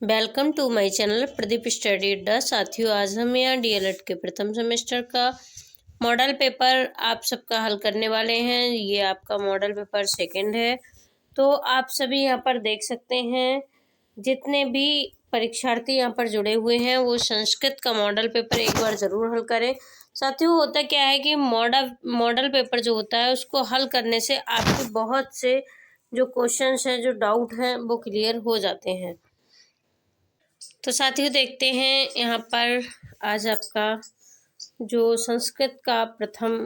Welcome to my channel Pradeep study Adda. साथियों, आज हम यहाँ डीएलएड के प्रथम सेमेस्टर का मॉडल पेपर आप सबका हल करने वाले हैं। ये आपका मॉडल पेपर सेकंड है। तो आप सभी यहाँ पर देख सकते हैं, जितने भी परीक्षार्थी यहाँ पर जुड़े हुए हैं वो संस्कृत का मॉडल पेपर एक बार ज़रूर हल करें। साथियों, होता क्या है कि मॉडल पेपर जो होता है उसको हल करने से आपके बहुत से जो क्वेश्चंस हैं, जो डाउट हैं, वो क्लियर हो जाते हैं। तो साथियों, देखते हैं यहाँ पर आज आपका जो संस्कृत का प्रथम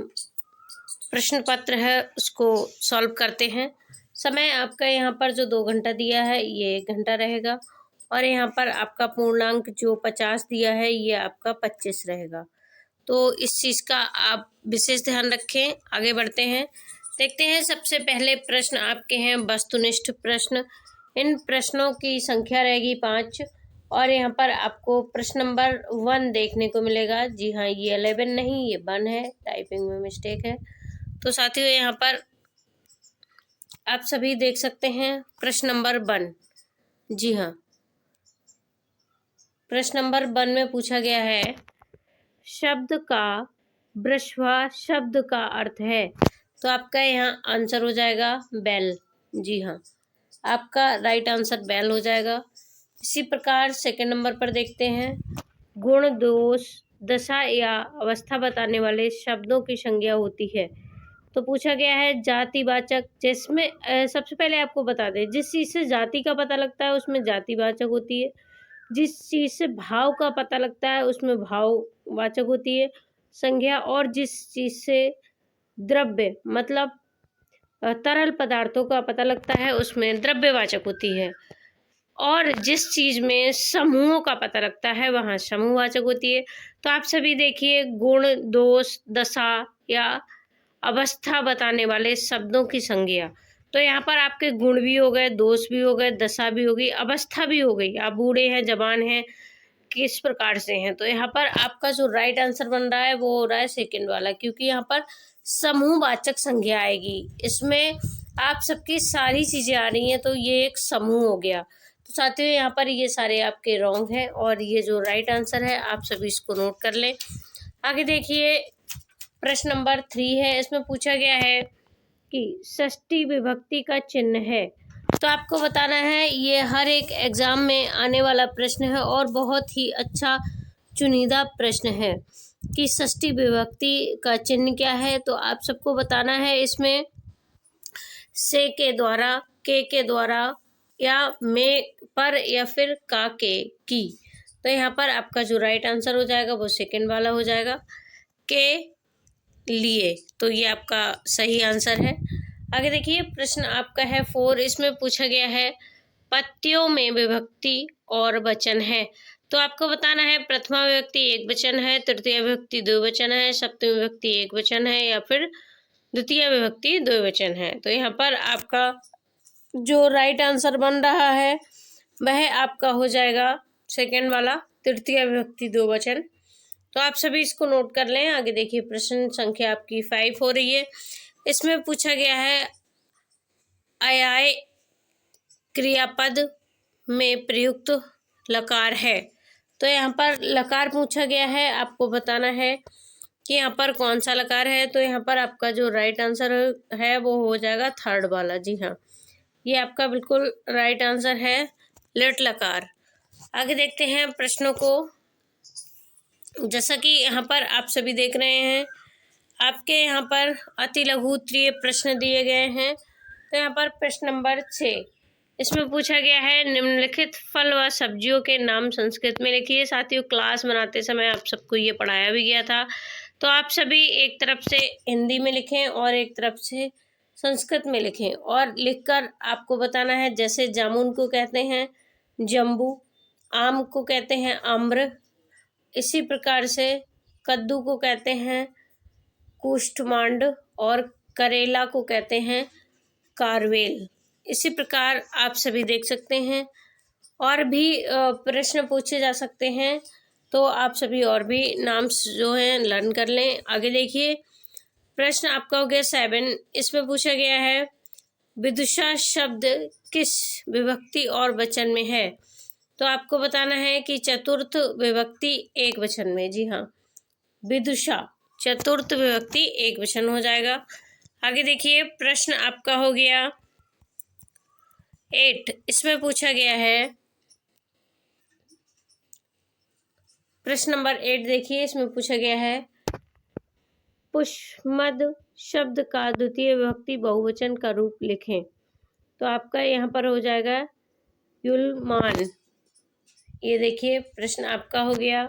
प्रश्न पत्र है उसको सॉल्व करते हैं। समय आपका यहाँ पर जो 2 घंटा दिया है ये 1 घंटा रहेगा, और यहाँ पर आपका पूर्णांक जो 50 दिया है ये आपका 25 रहेगा। तो इस चीज़ का आप विशेष ध्यान रखें। आगे बढ़ते हैं, देखते हैं। सबसे पहले प्रश्न आपके हैं वस्तुनिष्ठ प्रश्न। इन प्रश्नों की संख्या रहेगी 5, और यहाँ पर आपको प्रश्न नंबर 1 देखने को मिलेगा। जी हाँ, ये 11 नहीं, ये 1 है, टाइपिंग में मिस्टेक है। तो साथियों, यहाँ पर आप सभी देख सकते हैं प्रश्न नंबर 1। जी हाँ, प्रश्न नंबर 1 में पूछा गया है, शब्द का ब्रश्वा शब्द का अर्थ है। तो आपका यहाँ आंसर हो जाएगा बैल। जी हाँ, आपका राइट आंसर बैल हो जाएगा। इसी प्रकार सेकंड नंबर पर देखते हैं, गुण, दोष, दशा या अवस्था बताने वाले शब्दों की संज्ञा होती है। तो पूछा गया है जातिवाचक, जिसमें सबसे पहले आपको बता दें, जिस चीज़ से जाति का पता लगता है उसमें जातिवाचक होती है। जिस चीज़ से भाव का पता लगता है उसमें भाववाचक होती है संज्ञा, और जिस चीज़ से द्रव्य मतलब तरल पदार्थों का पता लगता है उसमें द्रव्यवाचक होती है, और जिस चीज़ में समूहों का पता लगता है वहाँ समूहवाचक होती है। तो आप सभी देखिए, गुण, दोष, दशा या अवस्था बताने वाले शब्दों की संज्ञा। तो यहाँ पर आपके गुण भी हो गए, दोष भी हो गए, दशा भी हो गई, अवस्था भी हो गई। आप बूढ़े हैं, जवान हैं, किस प्रकार से हैं। तो यहाँ पर आपका जो राइट आंसर बन रहा है वो हो रहा है सेकंड वाला, क्योंकि यहाँ पर समूहवाचक संज्ञा आएगी। इसमें आप सबकी सारी चीज़ें आ रही हैं, तो ये एक समूह हो गया। तो साथियों, यहाँ पर ये सारे आपके रॉन्ग हैं, और ये जो राइट आंसर है आप सभी इसको नोट कर लें। आगे देखिए, प्रश्न नंबर 3 है। इसमें पूछा गया है कि षष्ठी विभक्ति का चिन्ह है। तो आपको बताना है, ये हर एक एग्जाम में आने वाला प्रश्न है और बहुत ही अच्छा चुनिंदा प्रश्न है कि षष्ठी विभक्ति का चिन्ह क्या है। तो आप सबको बताना है, इसमें से के द्वारा, के द्वारा, या में, पर, या फिर का, के, की। तो यहाँ पर आपका जो राइट आंसर हो जाएगा वो सेकंड वाला हो जाएगा, के लिए। तो ये आपका सही आंसर है। आगे देखिए, प्रश्न आपका है 4। इसमें पूछा गया है पत्तियों में विभक्ति और वचन है। तो आपको बताना है प्रथमा विभक्ति एक वचन है, तृतीय विभक्ति द्विवचन है, सप्तमी विभक्ति एक वचन है, या फिर द्वितीय विभक्ति द्विवचन है। तो यहाँ पर आपका जो राइट आंसर बन रहा है वह आपका हो जाएगा सेकंड वाला, तृतीय विभक्ति द्विवचन। तो आप सभी इसको नोट कर लें। आगे देखिए, प्रश्न संख्या आपकी 5 हो रही है। इसमें पूछा गया है अयाय क्रियापद में प्रयुक्त लकार है। तो यहाँ पर लकार पूछा गया है, आपको बताना है कि यहाँ पर कौन सा लकार है। तो यहाँ पर आपका जो राइट आंसर है वो हो जाएगा थर्ड वाला। जी हाँ, ये आपका बिल्कुल राइट आंसर है, लिट लकार। आगे देखते हैं प्रश्नों को। जैसा कि यहाँ पर आप सभी देख रहे हैं, आपके यहाँ पर अति लघु उत्तरीय प्रश्न दिए गए हैं। तो यहाँ पर प्रश्न नंबर 6, इसमें पूछा गया है निम्नलिखित फल व सब्जियों के नाम संस्कृत में लिखिए। साथियों, क्लास बनाते समय आप सबको ये पढ़ाया भी गया था। तो आप सभी एक तरफ से हिंदी में लिखें और एक तरफ से संस्कृत में लिखें, और लिखकर आपको बताना है। जैसे जामुन को कहते हैं जम्बू, आम को कहते हैं आम्र, इसी प्रकार से कद्दू को कहते हैं कुष्ठमांड, और करेला को कहते हैं कारवेल। इसी प्रकार आप सभी देख सकते हैं, और भी प्रश्न पूछे जा सकते हैं। तो आप सभी और भी नाम जो हैं लर्न कर लें। आगे देखिए, प्रश्न आपका हो गया 7। इसमें पूछा गया है विदुषा शब्द किस विभक्ति और वचन में है। तो आपको बताना है कि चतुर्थ विभक्ति एक वचन में, जी हाँ, विदुषा चतुर्थ विभक्ति एक वचन हो जाएगा। आगे देखिए, प्रश्न आपका हो गया 8। इसमें पूछा गया है, प्रश्न नंबर 8 देखिए, इसमें पूछा गया है पुष्मद शब्द का द्वितीय विभक्ति बहुवचन का रूप लिखें। तो आपका यहाँ पर हो जाएगा युलमान। ये देखिए प्रश्न आपका हो गया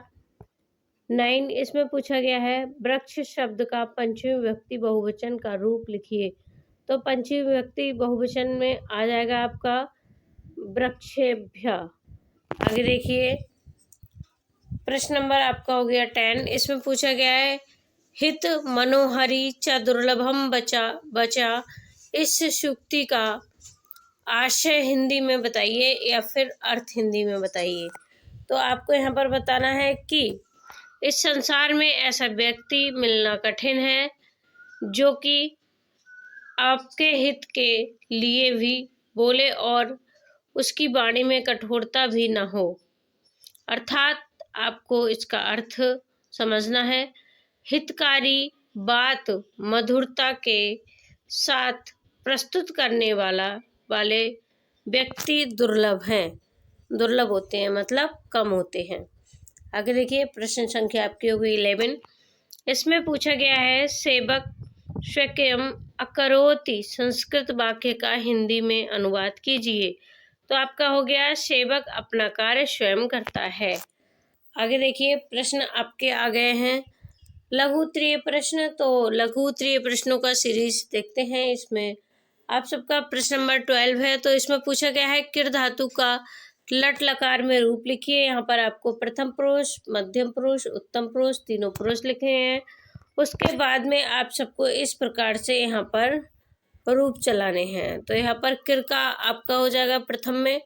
9। इसमें पूछा गया है वृक्ष शब्द का पंचमी विभक्ति बहुवचन का रूप लिखिए। तो पंचमी विभक्ति बहुवचन में आ जाएगा आपका वृक्षेभ्य। आगे देखिए, प्रश्न नंबर आपका हो गया 10। इसमें पूछा गया है हित मनोहरी च दुर्लभम बचा बचा, इस सूक्ति का आशय हिंदी में बताइए या फिर अर्थ हिंदी में बताइए। तो आपको यहाँ पर बताना है कि इस संसार में ऐसा व्यक्ति मिलना कठिन है जो कि आपके हित के लिए भी बोले और उसकी वाणी में कठोरता भी न हो। अर्थात आपको इसका अर्थ समझना है, हितकारी बात मधुरता के साथ प्रस्तुत करने वाले व्यक्ति दुर्लभ होते हैं, मतलब कम होते हैं। आगे देखिए, प्रश्न संख्या आपकी होगी 11। इसमें पूछा गया है सेवक स्वयं अकरोति संस्कृत वाक्य का हिंदी में अनुवाद कीजिए। तो आपका हो गया सेवक अपना कार्य स्वयं करता है। आगे देखिए, प्रश्न आपके आ गए हैं लघु उत्तरीय प्रश्न। तो लघु उत्तरीय प्रश्नों का सीरीज देखते हैं। इसमें आप सबका प्रश्न नंबर 12 है। तो इसमें पूछा गया है किर धातु का लट लकार में रूप लिखिए। यहाँ पर आपको प्रथम पुरुष, मध्यम पुरुष, उत्तम पुरुष, तीनों पुरुष लिखे हैं। उसके बाद में आप सबको इस प्रकार से यहाँ पर रूप चलाने हैं। तो यहाँ पर किर का आपका हो जाएगा प्रथम में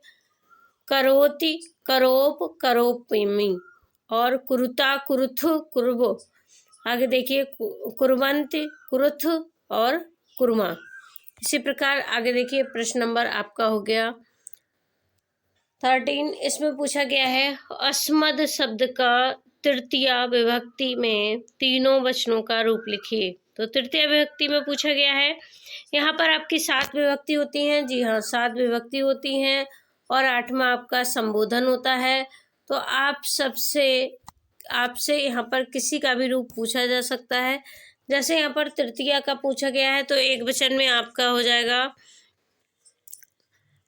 करोति, करोप, करोपिमी, और कुरुता, कुरुथ, कुर्वो। आगे देखिए कुर्वन्ति, कुरुथ और कुर्मा। इसी प्रकार आगे देखिए, प्रश्न नंबर आपका हो गया 13। इसमें पूछा गया है अस्मद शब्द का तृतीय विभक्ति में तीनों वचनों का रूप लिखिए। तो तृतीय विभक्ति में पूछा गया है, यहाँ पर आपकी 7 विभक्ति होती हैं, जी हाँ 7 विभक्ति होती हैं, और 8वां आपका संबोधन होता है। तो आपसे यहाँ पर किसी का भी रूप पूछा जा सकता है। जैसे यहाँ पर तृतीया का पूछा गया है, तो एक वचन में आपका हो जाएगा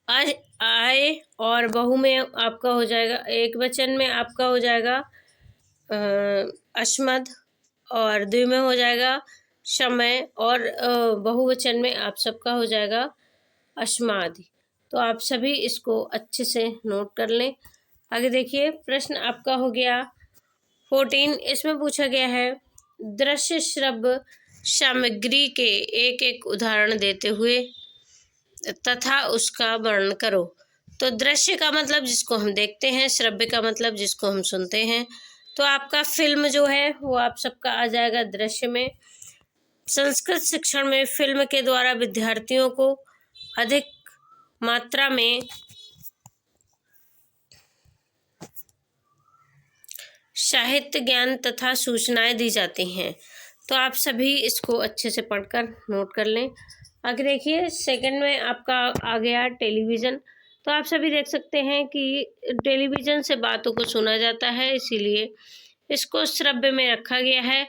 आए, और बहु में आपका हो जाएगा, एक वचन में आपका हो जाएगा अस्मद, और द्वि में हो जाएगा समय, और बहुवचन में आप सबका हो जाएगा अस्मादि। तो आप सभी इसको अच्छे से नोट कर लें। आगे देखिए, प्रश्न आपका हो गया 14। इसमें पूछा गया है दृश्य श्रव्य सामग्री के एक एक उदाहरण देते हुए तथा उसका वर्णन करो। तो दृश्य का मतलब जिसको हम देखते हैं, श्रव्य का मतलब जिसको हम सुनते हैं। तो आपका फिल्म जो है वो आप सबका आ जाएगा दृश्य में। संस्कृत शिक्षण में फिल्म के द्वारा विद्यार्थियों को अधिक मात्रा में साहित्य ज्ञान तथा सूचनाएं दी जाती हैं। तो आप सभी इसको अच्छे से पढ़कर नोट कर लें। आगे देखिए, सेकंड में आपका आ गया टेलीविज़न। तो आप सभी देख सकते हैं कि टेलीविज़न से बातों को सुना जाता है, इसीलिए इसको श्रव्य में रखा गया है।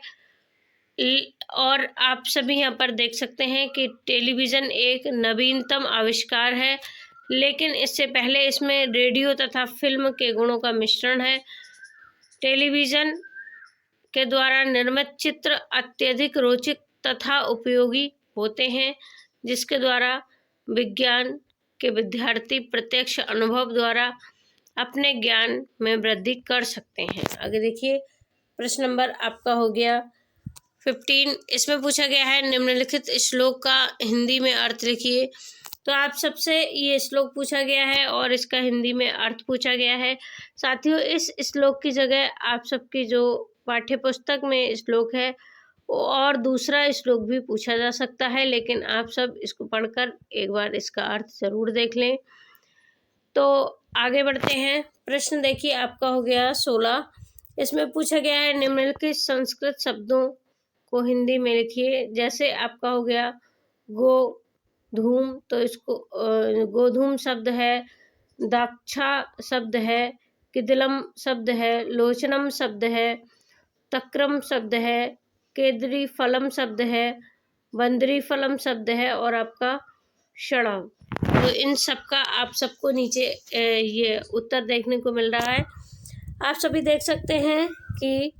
और आप सभी यहाँ पर देख सकते हैं कि टेलीविज़न एक नवीनतम आविष्कार है, लेकिन इससे पहले इसमें रेडियो तथा फिल्म के गुणों का मिश्रण है। टेलीविज़न के द्वारा निर्मित चित्र अत्यधिक रोचक तथा उपयोगी होते हैं, जिसके द्वारा विज्ञान के विद्यार्थी प्रत्यक्ष अनुभव द्वारा अपने ज्ञान में वृद्धि कर सकते हैं। आगे देखिए, प्रश्न नंबर आपका हो गया 15। इसमें पूछा गया है निम्नलिखित श्लोक का हिंदी में अर्थ लिखिए। तो आप सबसे ये श्लोक पूछा गया है और इसका हिंदी में अर्थ पूछा गया है। साथियों, इस श्लोक की जगह आप सबकी जो पाठ्य पुस्तक में श्लोक है और दूसरा श्लोक भी पूछा जा सकता है, लेकिन आप सब इसको पढ़कर एक बार इसका अर्थ जरूर देख लें। तो आगे बढ़ते हैं। प्रश्न देखिए आपका हो गया 16। इसमें पूछा गया है निम्नलिखित संस्कृत शब्दों को हिंदी में लिखिए। जैसे आपका हो गया गोधूम, तो इसको गोधूम शब्द है, दाक्षा शब्द है, किदलम शब्द है, लोचनम शब्द है, तक्रम शब्द है, केदरी फलम शब्द है, बंदरी फलम शब्द है और आपका षणम। तो इन सब का आप सबको नीचे ये उत्तर देखने को मिल रहा है। आप सभी देख सकते हैं कि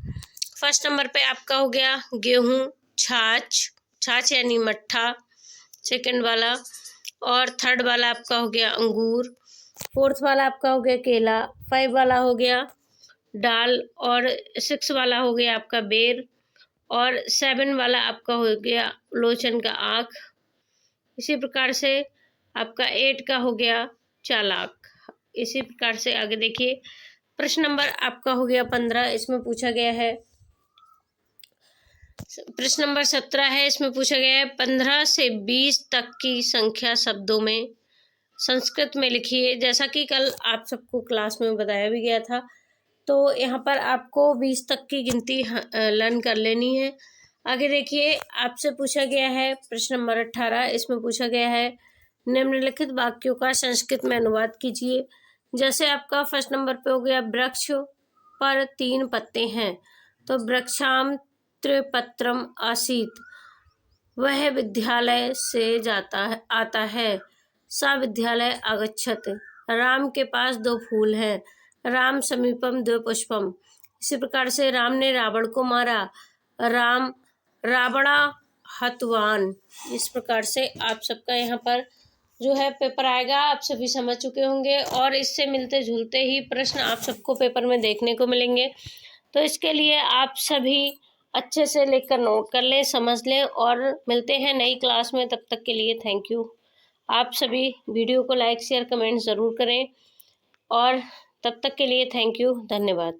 फर्स्ट नंबर पे आपका हो गया गेहूं, छाछ यानी मट्ठा, सेकंड वाला, और थर्ड वाला आपका हो गया अंगूर, फोर्थ वाला आपका हो गया केला, 5 वाला हो गया दाल, और 6 वाला हो गया आपका बेर, और 7 वाला आपका हो गया लोचन का आँख। इसी प्रकार से आपका 8 का हो गया चालाक। इसी प्रकार से आगे देखिए। प्रश्न नंबर आपका हो गया 15। इसमें पूछा गया है, प्रश्न नंबर 17 है। इसमें पूछा गया है 15 से 20 तक की संख्या शब्दों में संस्कृत में लिखिए। जैसा कि कल आप सबको क्लास में बताया भी गया था, तो यहाँ पर आपको 20 तक की गिनती लर्न कर लेनी है। आगे देखिए, आपसे पूछा गया है प्रश्न नंबर 18। इसमें पूछा गया है निम्नलिखित वाक्यों का संस्कृत में अनुवाद कीजिए। जैसे आपका फर्स्ट नंबर पे हो गया वृक्ष पर 3 पत्ते हैं, तो वृक्षाम त्रिपत्रम आसीत, वह विद्यालय से आता है, सा विद्यालय आगच्छत, राम के पास 2 फूल हैं, राम समीपम 2 पुष्पम। इसी प्रकार से राम ने रावण को मारा, राम रावणा हतवान। इस प्रकार से आप सबका यहाँ पर जो है पेपर आएगा, आप सभी समझ चुके होंगे, और इससे मिलते जुलते ही प्रश्न आप सबको पेपर में देखने को मिलेंगे। तो इसके लिए आप सभी अच्छे से लिखकर नोट कर लें, समझ लें, और मिलते हैं नई क्लास में। तब तक के लिए थैंक यू। आप सभी वीडियो को लाइक शेयर कमेंट ज़रूर करें, और तब तक के लिए थैंक यू, धन्यवाद।